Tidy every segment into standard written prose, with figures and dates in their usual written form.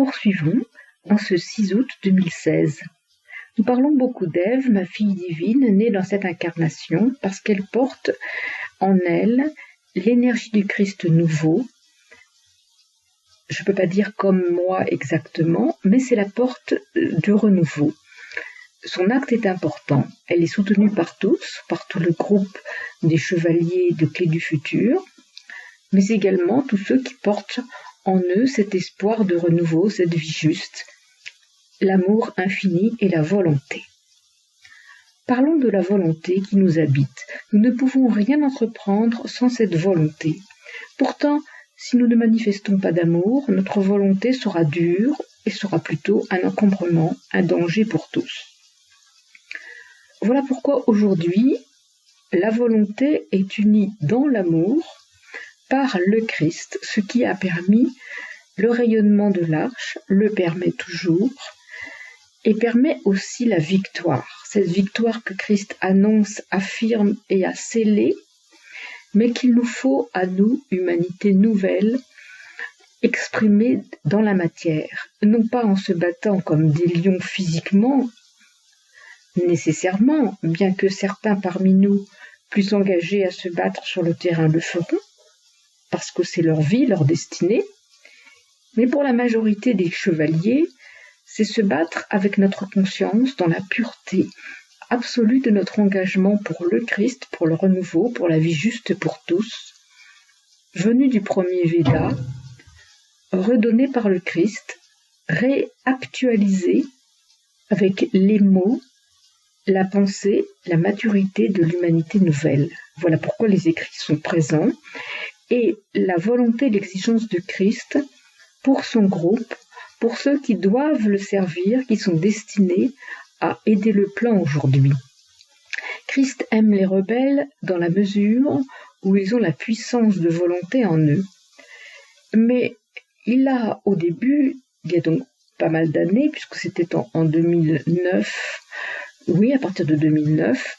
poursuivons en ce 6 août 2016. Nous parlons beaucoup d'Ève, ma fille divine, née dans cette incarnation, parce qu'elle porte en elle l'énergie du Christ nouveau. Je ne peux pas dire comme moi exactement, mais c'est la porte du renouveau. Son acte est important. Elle est soutenue par tous, par tout le groupe des chevaliers de Clé du Futur, mais également tous ceux qui portent en eux cet espoir de renouveau, cette vie juste, l'amour infini et la volonté. Parlons de la volonté qui nous habite. Nous ne pouvons rien entreprendre sans cette volonté. Pourtant, si nous ne manifestons pas d'amour, notre volonté sera dure et sera plutôt un encombrement, un danger pour tous. Voilà pourquoi aujourd'hui, la volonté est unie dans l'amour par le Christ, ce qui a permis le rayonnement de l'arche, le permet toujours, et permet aussi la victoire. Cette victoire que Christ annonce, affirme et a scellée, mais qu'il nous faut à nous, humanité nouvelle, exprimer dans la matière, non pas en se battant comme des lions physiquement, nécessairement, bien que certains parmi nous, plus engagés à se battre sur le terrain le feront, parce que c'est leur vie, leur destinée, mais pour la majorité des chevaliers, c'est se battre avec notre conscience dans la pureté absolue de notre engagement pour le Christ, pour le renouveau, pour la vie juste pour tous, venu du premier Veda, redonné par le Christ, réactualisé avec les mots, la pensée, la maturité de l'humanité nouvelle. Voilà pourquoi les écrits sont présents, et la volonté et l'exigence de Christ pour son groupe, pour ceux qui doivent le servir, qui sont destinés à aider le plan aujourd'hui. Christ aime les rebelles dans la mesure où ils ont la puissance de volonté en eux. Mais il a au début, il y a donc pas mal d'années, puisque c'était en 2009, oui, à partir de 2009,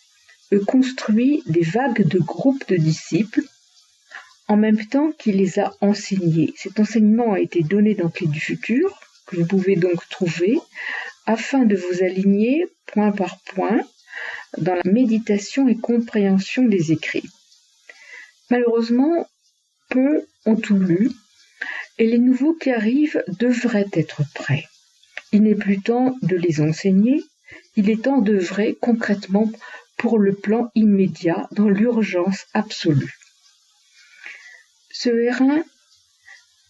construit des vagues de groupes de disciples en même temps qu'il les a enseignés. Cet enseignement a été donné dans Clé du Futur, que vous pouvez donc trouver, afin de vous aligner point par point dans la méditation et compréhension des écrits. Malheureusement, peu ont tout lu, et les nouveaux qui arrivent devraient être prêts. Il n'est plus temps de les enseigner, il est temps d'œuvrer concrètement pour le plan immédiat, dans l'urgence absolue. Ce R1,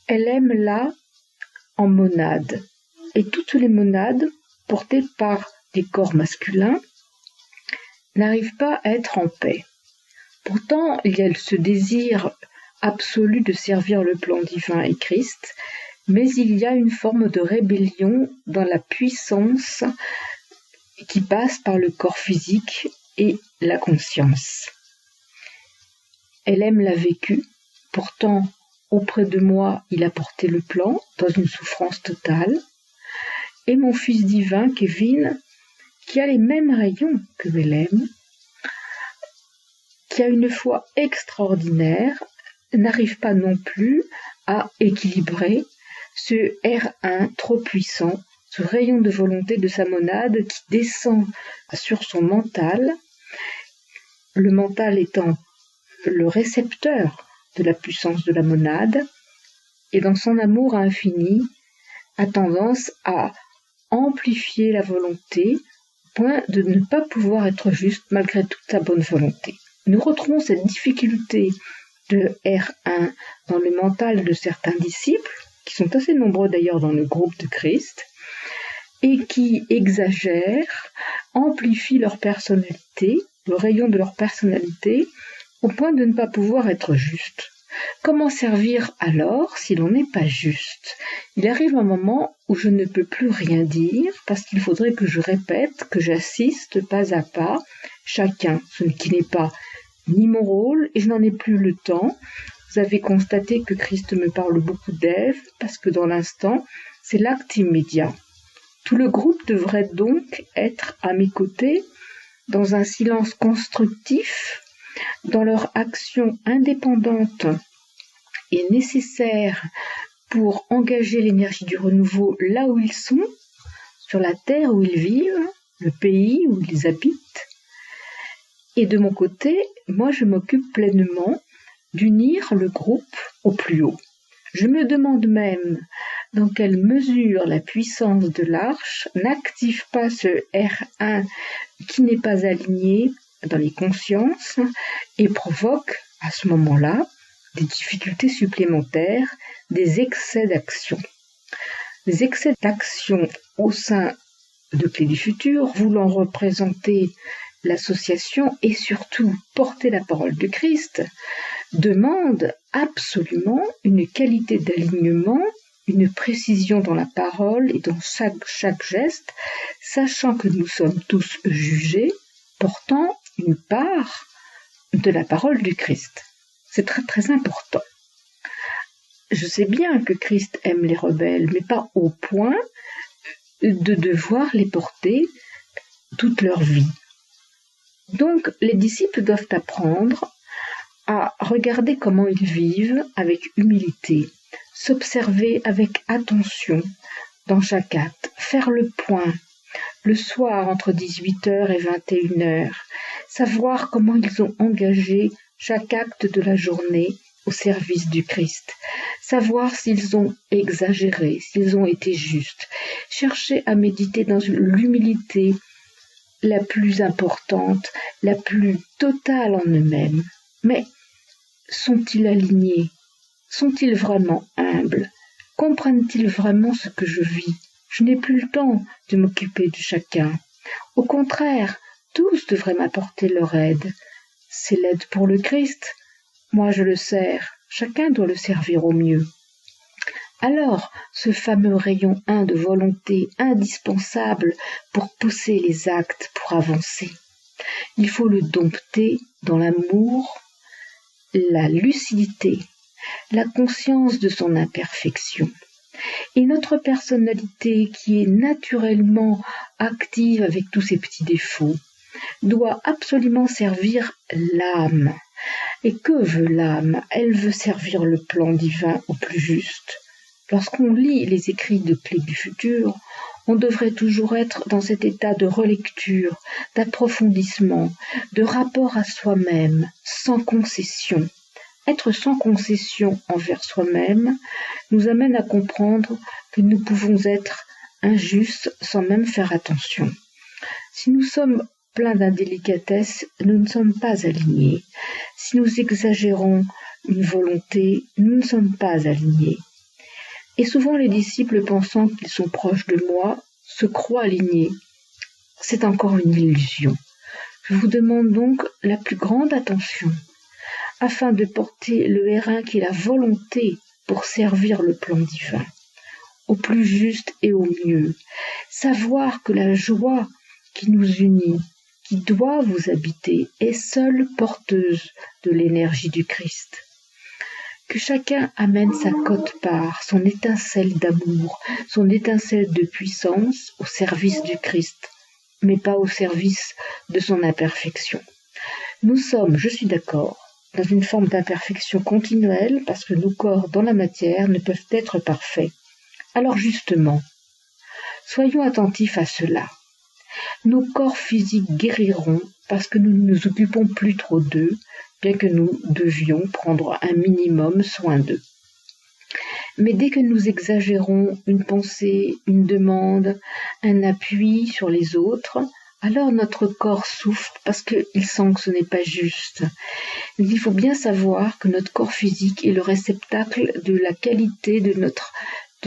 elle aime là en monade, et toutes les monades, portées par des corps masculins, n'arrivent pas à être en paix. Pourtant, il y a ce désir absolu de servir le plan divin et Christ, mais il y a une forme de rébellion dans la puissance qui passe par le corps physique et la conscience. Elle aime l'a vécu, pourtant auprès de moi il a porté le plan dans une souffrance totale, et mon fils divin Kevin, qui a les mêmes rayons que Hélène, qui a une foi extraordinaire, n'arrive pas non plus à équilibrer ce R1 trop puissant, ce rayon de volonté de sa monade qui descend sur son mental, le mental étant le récepteur de la puissance de la monade, et dans son amour infini, a tendance à amplifier la volonté, au point de ne pas pouvoir être juste malgré toute sa bonne volonté. Nous retrouvons cette difficulté de R1 dans le mental de certains disciples, qui sont assez nombreux d'ailleurs dans le groupe de Christ, et qui exagèrent, amplifient leur personnalité, le rayon de leur personnalité, au point de ne pas pouvoir être juste. Comment servir alors si l'on n'est pas juste? Il arrive un moment où je ne peux plus rien dire, parce qu'il faudrait que je répète, que j'assiste pas à pas, chacun, ce qui n'est pas ni mon rôle, et je n'en ai plus le temps. Vous avez constaté que Christ me parle beaucoup d'Ève, parce que dans l'instant, c'est l'acte immédiat. Tout le groupe devrait donc être à mes côtés, dans un silence constructif, dans leur action indépendante et nécessaire pour engager l'énergie du renouveau là où ils sont, sur la terre où ils vivent, le pays où ils habitent. Et de mon côté, moi je m'occupe pleinement d'unir le groupe au plus haut. Je me demande même dans quelle mesure la puissance de l'arche n'active pas ce R1 qui n'est pas aligné dans les consciences et provoque à ce moment-là des difficultés supplémentaires, des excès d'action. Les excès d'action au sein de Clé du Futur, voulant représenter l'association et surtout porter la parole de Christ, demandent absolument une qualité d'alignement, une précision dans la parole et dans chaque geste, sachant que nous sommes tous jugés, portant une part de la parole du Christ. C'est très très important. Je sais bien que Christ aime les rebelles, mais pas au point de devoir les porter toute leur vie. Donc, les disciples doivent apprendre à regarder comment ils vivent avec humilité, s'observer avec attention dans chaque acte, faire le point, le soir entre 18h et 21h, savoir comment ils ont engagé chaque acte de la journée au service du Christ, savoir s'ils ont exagéré, s'ils ont été justes, chercher à méditer dans l'humilité la plus importante, la plus totale en eux-mêmes. Mais sont-ils alignés? Sont-ils vraiment humbles? Comprennent-ils vraiment ce que je vis? Je n'ai plus le temps de m'occuper de chacun. Au contraire, tous devraient m'apporter leur aide. C'est l'aide pour le Christ. Moi, je le sers. Chacun doit le servir au mieux. Alors, ce fameux rayon 1 de volonté indispensable pour pousser les actes, pour avancer, il faut le dompter dans l'amour, la lucidité, la conscience de son imperfection. Et notre personnalité, qui est naturellement active avec tous ses petits défauts, doit absolument servir l'âme. Et que veut l'âme? Elle veut servir le plan divin au plus juste. Lorsqu'on lit les écrits de Clé du Futur, on devrait toujours être dans cet état de relecture, d'approfondissement, de rapport à soi-même, sans concession. Être sans concession envers soi-même nous amène à comprendre que nous pouvons être injustes sans même faire attention. Si nous sommes pleins d'indélicatesse, nous ne sommes pas alignés. Si nous exagérons une volonté, nous ne sommes pas alignés. Et souvent les disciples, pensant qu'ils sont proches de moi, se croient alignés. C'est encore une illusion. Je vous demande donc la plus grande attention, afin de porter le R1 qui est la volonté pour servir le plan divin, au plus juste et au mieux. Savoir que la joie qui nous unit, qui doit vous habiter, est seule porteuse de l'énergie du Christ. Que chacun amène sa quote-part, son étincelle d'amour, son étincelle de puissance au service du Christ, mais pas au service de son imperfection. Nous sommes, je suis d'accord, dans une forme d'imperfection continuelle parce que nos corps dans la matière ne peuvent être parfaits. Alors justement, soyons attentifs à cela. Nos corps physiques guériront parce que nous ne nous occupons plus trop d'eux, bien que nous devions prendre un minimum soin d'eux. Mais dès que nous exagérons une pensée, une demande, un appui sur les autres, alors notre corps souffre parce qu'il sent que ce n'est pas juste. Il faut bien savoir que notre corps physique est le réceptacle de la qualité de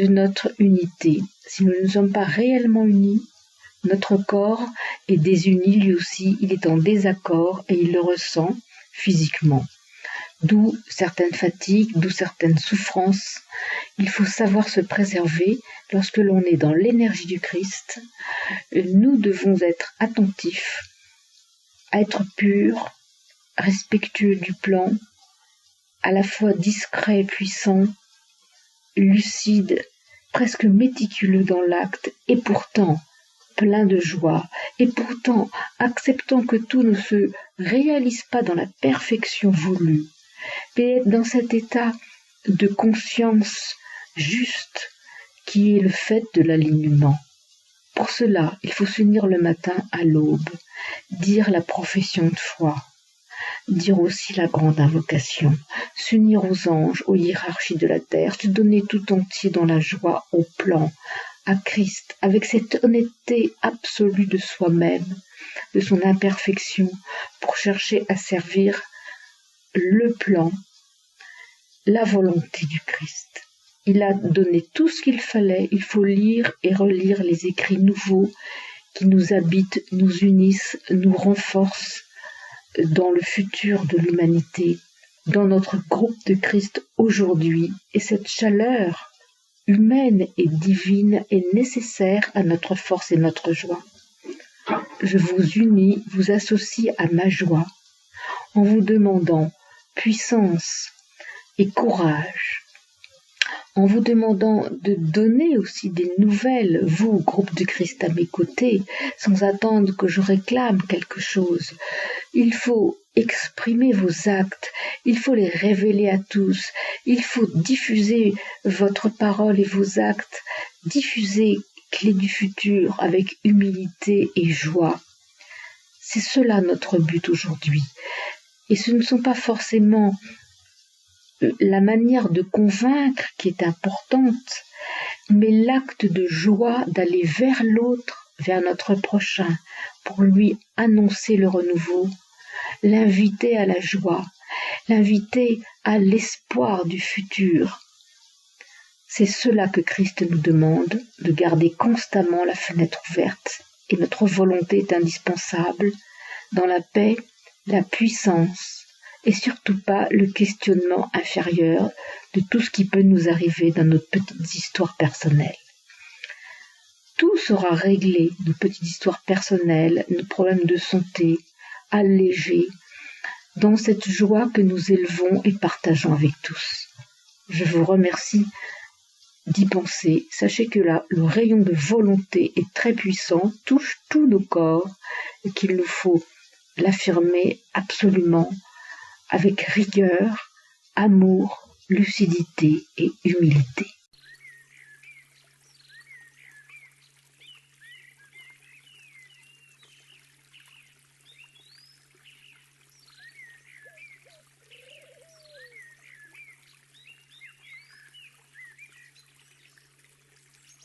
notre unité. Si nous ne sommes pas réellement unis, notre corps est désuni lui aussi, il est en désaccord et il le ressent physiquement. D'où certaines fatigues, d'où certaines souffrances. Il faut savoir se préserver lorsque l'on est dans l'énergie du Christ. Nous devons être attentifs, à être purs, respectueux du plan, à la fois discret, puissant, lucide, presque méticuleux dans l'acte, et pourtant plein de joie, et pourtant acceptant que tout ne se réalise pas dans la perfection voulue, mais être dans cet état de conscience juste, qui est le fait de l'alignement. Pour cela, il faut s'unir le matin à l'aube, dire la profession de foi, dire aussi la grande invocation, s'unir aux anges, aux hiérarchies de la terre, se donner tout entier dans la joie, au plan, à Christ, avec cette honnêteté absolue de soi-même, de son imperfection, pour chercher à servir le plan, la volonté du Christ. Il a donné tout ce qu'il fallait, il faut lire et relire les écrits nouveaux qui nous habitent, nous unissent, nous renforcent dans le futur de l'humanité, dans notre groupe de Christ aujourd'hui. Et cette chaleur humaine et divine est nécessaire à notre force et notre joie. Je vous unis, vous associe à ma joie, en vous demandant puissance et courage, en vous demandant de donner aussi des nouvelles, vous, groupe de Christ à mes côtés, sans attendre que je réclame quelque chose. Il faut exprimer vos actes, il faut les révéler à tous, il faut diffuser votre parole et vos actes, diffuser Clé du futur avec humilité et joie. C'est cela notre but aujourd'hui. Et ce ne sont pas forcément la manière de convaincre qui est importante, mais l'acte de joie d'aller vers l'autre, vers notre prochain, pour lui annoncer le renouveau, l'inviter à la joie, l'inviter à l'espoir du futur. C'est cela que Christ nous demande, de garder constamment la fenêtre ouverte, et notre volonté est indispensable dans la paix, la puissance, et surtout pas le questionnement inférieur de tout ce qui peut nous arriver dans notre petite histoire personnelle. Tout sera réglé, nos petites histoires personnelles, nos problèmes de santé, allégés, dans cette joie que nous élevons et partageons avec tous. Je vous remercie d'y penser. Sachez que là, le rayon de volonté est très puissant, touche tous nos corps, et qu'il nous faut l'affirmer absolument avec rigueur, amour, lucidité et humilité.